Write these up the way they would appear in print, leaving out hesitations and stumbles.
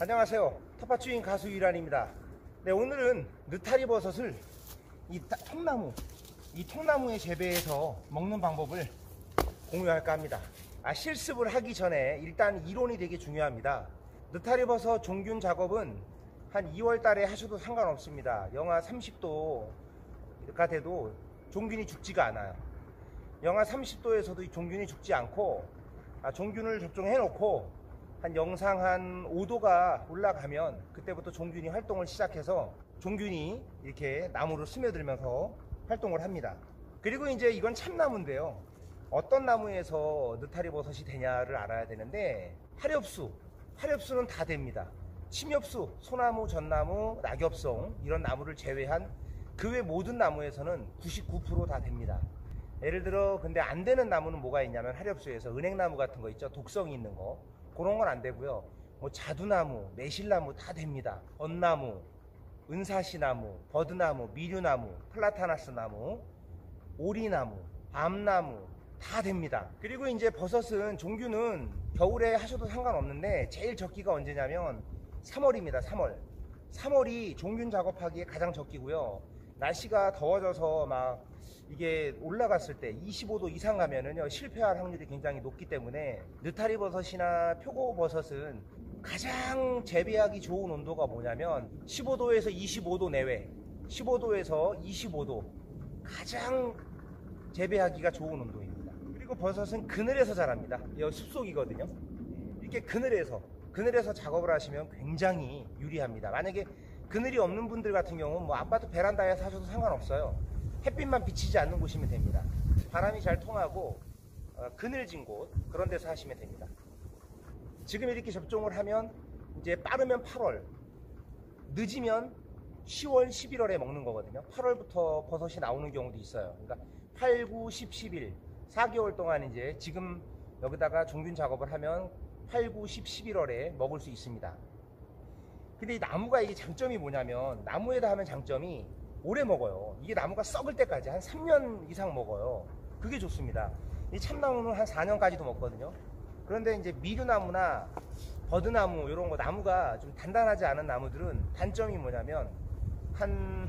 안녕하세요. 텃밭주인 가수 유란입니다. 네, 오늘은 느타리 버섯을 이 통나무에 재배해서 먹는 방법을 공유할까 합니다. 실습을 하기 전에 일단 이론이 되게 중요합니다. 느타리 버섯 종균 작업은 한 2월 달에 하셔도 상관없습니다. 영하 30도가 돼도 종균이 죽지가 않아요. 영하 30도에서도 종균이 죽지 않고, 종균을 접종해 놓고 한 영상 한 5도가 올라가면 그때부터 종균이 활동을 시작해서 종균이 이렇게 나무로 스며들면서 활동을 합니다. 그리고 이제 이건 참나무인데요, 어떤 나무에서 느타리 버섯이 되냐를 알아야 되는데, 화렵수는 다 됩니다. 침엽수, 소나무, 전나무, 낙엽송 이런 나무를 제외한 그 외 모든 나무에서는 99% 다 됩니다. 예를 들어 근데 안 되는 나무는 뭐가 있냐면, 화렵수에서 은행나무 같은 거 있죠, 독성이 있는 거, 그런 건 안 되고요. 뭐 자두나무, 매실나무 다 됩니다. 언나무, 은사시나무, 버드나무, 미류나무, 플라타나스나무, 오리나무, 암나무 다 됩니다. 그리고 이제 버섯은 종균은 겨울에 하셔도 상관없는데 제일 적기가 언제냐면 3월입니다. 3월이 종균 작업하기에 가장 적기고요. 날씨가 더워져서 막 이게 올라갔을 때 25도 이상 가면은요, 실패할 확률이 굉장히 높기 때문에 느타리 버섯이나 표고버섯은 가장 재배하기 좋은 온도가 뭐냐면 15도에서 25도 내외, 15도에서 25도 가장 재배하기가 좋은 온도입니다. 그리고 버섯은 그늘에서 자랍니다. 여기 숲속이거든요. 이렇게 그늘에서 작업을 하시면 굉장히 유리합니다. 만약에 그늘이 없는 분들 같은 경우는 뭐 아파트 베란다에서 하셔도 상관없어요. 햇빛만 비치지 않는 곳이면 됩니다. 바람이 잘 통하고 그늘진 곳, 그런 데서 하시면 됩니다. 지금 이렇게 접종을 하면 이제 빠르면 8월, 늦으면 10월, 11월에 먹는 거거든요. 8월부터 버섯이 나오는 경우도 있어요. 그러니까 8, 9, 10, 11, 4개월 동안 이제 지금 여기다가 종균 작업을 하면 8, 9, 10, 11월에 먹을 수 있습니다. 근데 이 나무가 이게 장점이 뭐냐면, 나무에다 하면 장점이 오래 먹어요. 이게 나무가 썩을 때까지 한 3년 이상 먹어요. 그게 좋습니다. 이 참나무는 한 4년까지도 먹거든요. 그런데 이제 미류나무나 버드나무 이런 거, 나무가 좀 단단하지 않은 나무들은 단점이 뭐냐면 한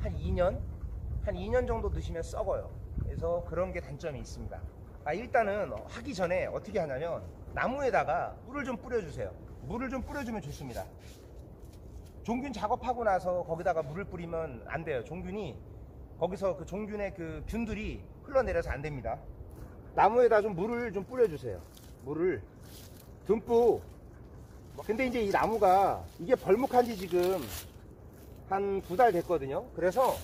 2년 정도 드시면 썩어요. 그래서 그런 게 단점이 있습니다. 일단은 하기 전에 어떻게 하냐면, 나무에다가 물을 좀 뿌려주세요. 물을 좀 뿌려주면 좋습니다. 종균 작업하고 나서 거기다가 물을 뿌리면 안 돼요. 종균이 거기서 그 종균의 그 균들이 흘러내려서 안 됩니다. 나무에다 좀 물을 좀 뿌려주세요. 물을 듬뿍. 근데 이제 이 나무가 이게 벌목한 지 지금 한 2달 됐거든요. 그래서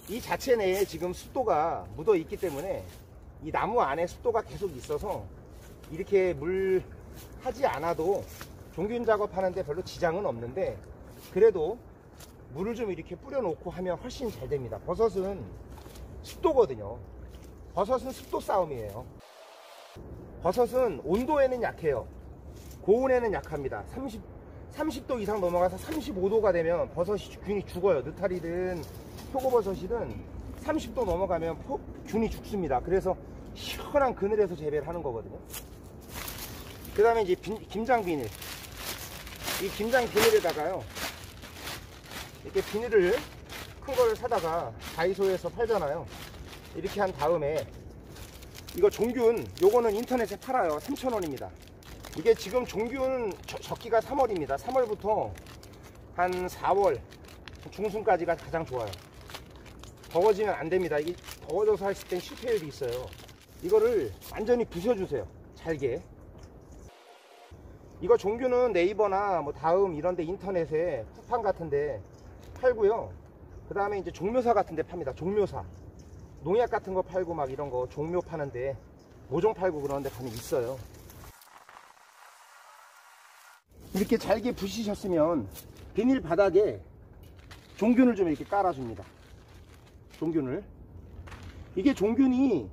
이 자체 내에 지금 습도가 묻어 있기 때문에 이 나무 안에 습도가 계속 있어서 이렇게 물 하지 않아도 종균 작업하는데 별로 지장은 없는데, 그래도 물을 좀 이렇게 뿌려 놓고 하면 훨씬 잘 됩니다. 버섯은 습도거든요. 버섯은 습도 싸움이에요. 버섯은 온도에는 약해요. 고온에는 약합니다. 30도 이상 넘어가서 35도가 되면 버섯이 균이 죽어요. 느타리든 표고버섯이든 30도 넘어가면 균이 죽습니다. 그래서 시원한 그늘에서 재배를 하는 거거든요. 그 다음에 이제 김장 비닐, 이 김장 비닐에다가요, 이렇게 비닐을 큰 거를 사다가 다이소에서 팔잖아요. 이렇게 한 다음에 이거 종균, 요거는 인터넷에 팔아요. 3,000원입니다. 이게 지금 종균 적기가 3월입니다. 3월부터 한 4월 중순까지가 가장 좋아요. 더워지면 안 됩니다. 이게 더워져서 하실 땐 실패율이 있어요. 이거를 완전히 부셔주세요. 잘게. 이거 종균은 네이버나 뭐 다음 이런데, 인터넷에 쿠팡 같은데 팔고요. 그 다음에 이제 종묘사 같은데 팝니다. 종묘사, 농약 같은 거 팔고 막 이런 거 종묘 파는데, 모종 팔고 그런 데 가면 있어요. 이렇게 잘게 부시셨으면 비닐 바닥에 종균을 좀 이렇게 깔아줍니다. 종균을. 이게 종균이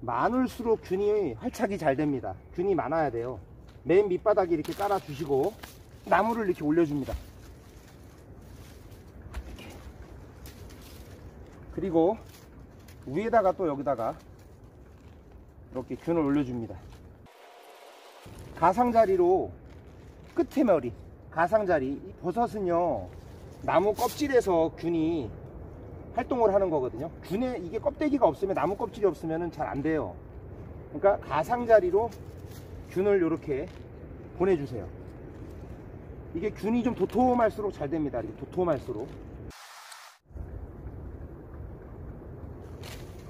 많을수록 균이 활착이 잘 됩니다. 균이 많아야 돼요. 맨 밑바닥에 이렇게 깔아주시고 나무를 이렇게 올려줍니다. 이렇게. 그리고 위에다가 또 여기다가 이렇게 균을 올려줍니다. 가장자리로 끝에 머리, 가상자리. 이 버섯은요, 나무 껍질에서 균이 활동을 하는 거거든요. 균에 이게 껍데기가 없으면, 나무 껍질이 없으면 잘 안 돼요. 그러니까 가상자리로 균을 이렇게 보내주세요. 이게 균이 좀 도톰할수록 잘 됩니다. 이렇게 도톰할수록.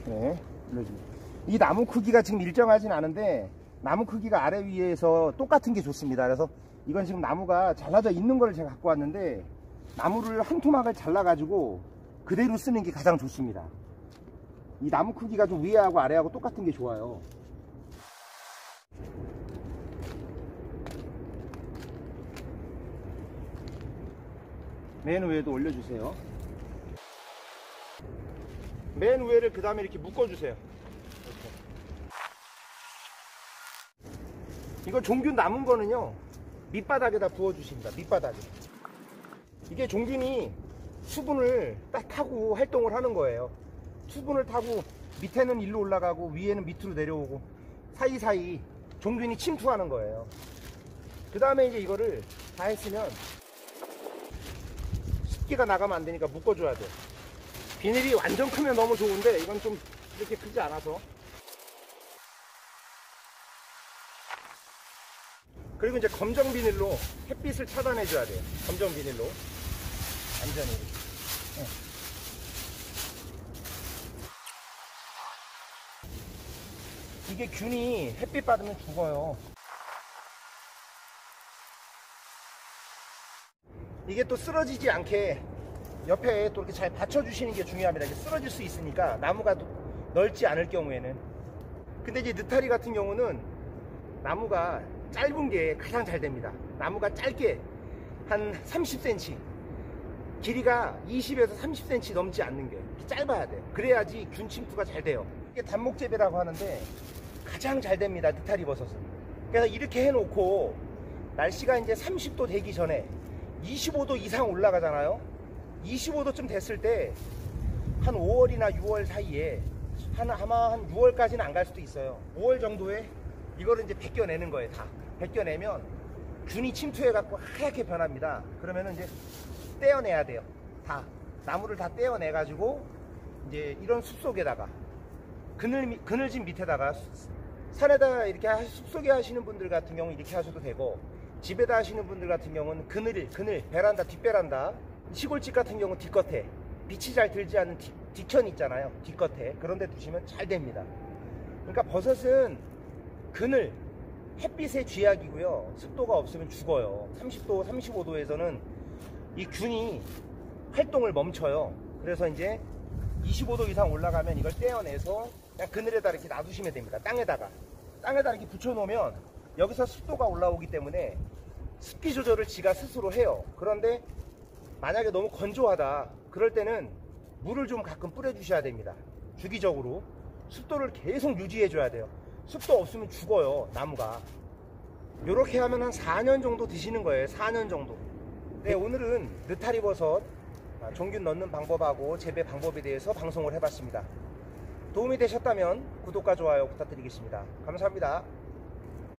네, 눌러줍니다. 이 나무 크기가 지금 일정하진 않은데 나무 크기가 아래 위에서 똑같은 게 좋습니다. 그래서 이건 지금 나무가 잘라져 있는 걸 제가 갖고 왔는데, 나무를 한 토막을 잘라 가지고 그대로 쓰는 게 가장 좋습니다. 이 나무 크기가 좀 위에하고 아래하고 똑같은 게 좋아요. 맨 위에도 올려주세요. 맨 위에를 그 다음에 이렇게 묶어주세요. 이거 종균 남은 거는요, 밑바닥에다 부어주십니다. 밑바닥에. 이게 종균이 수분을 딱 타고 활동을 하는 거예요. 수분을 타고 밑에는 일로 올라가고 위에는 밑으로 내려오고 사이사이 종균이 침투하는 거예요. 그 다음에 이제 이거를 다 했으면, 습기가 나가면 안 되니까 묶어줘야 돼요. 비닐이 완전 크면 너무 좋은데 이건 좀 이렇게 크지 않아서. 그리고 이제 검정 비닐로 햇빛을 차단해 줘야 돼요. 검정 비닐로 완전히. 네. 이게 균이 햇빛 받으면 죽어요. 이게 또 쓰러지지 않게 옆에 또 이렇게 잘 받쳐주시는 게 중요합니다. 이게 쓰러질 수 있으니까, 나무가 넓지 않을 경우에는. 근데 이제 느타리 같은 경우는 나무가 짧은 게 가장 잘 됩니다. 나무가 짧게 한 30cm, 길이가 20에서 30cm 넘지 않는 게 짧아야 돼요. 그래야지 균 침투가 잘 돼요. 이게 단목재배라고 하는데 가장 잘 됩니다, 느타리 버섯은. 그래서 이렇게 해놓고 날씨가 이제 30도 되기 전에 25도 이상 올라가잖아요. 25도쯤 됐을 때 한 5월이나 6월 사이에 아마 한 6월까지는 안 갈 수도 있어요. 5월 정도에 이거를 이제 벗겨내는 거예요. 다 벗겨내면 균이 침투해 갖고 하얗게 변합니다. 그러면은 이제 떼어내야 돼요. 다 나무를 다 떼어내 가지고 이제 이런 숲속에다가 그늘진 밑에다가, 산에다 이렇게 숲속에 하시는 분들 같은 경우 이렇게 하셔도 되고, 집에다 하시는 분들 같은 경우는 그늘, 베란다, 뒷베란다, 시골집 같은 경우는 뒷겉에 빛이 잘 들지 않는 뒷천 있잖아요. 뒷겉에 그런 데 두시면 잘 됩니다. 그러니까 버섯은 그늘, 햇빛의 쥐약이고요. 습도가 없으면 죽어요. 30도, 35도에서는 이 균이 활동을 멈춰요. 그래서 이제 25도 이상 올라가면 이걸 떼어내서 그냥 그늘에다 이렇게 놔두시면 됩니다. 땅에다 이렇게 붙여놓으면 여기서 습도가 올라오기 때문에 습기 조절을 지가 스스로 해요. 그런데 만약에 너무 건조하다, 그럴 때는 물을 좀 가끔 뿌려주셔야 됩니다. 주기적으로 습도를 계속 유지해 줘야 돼요. 습도 없으면 죽어요, 나무가. 요렇게 하면 한 4년 정도 드시는 거예요. 4년 정도. 네, 오늘은 느타리 버섯 종균 넣는 방법하고 재배 방법에 대해서 방송을 해봤습니다. 도움이 되셨다면 구독과 좋아요 부탁드리겠습니다. 감사합니다.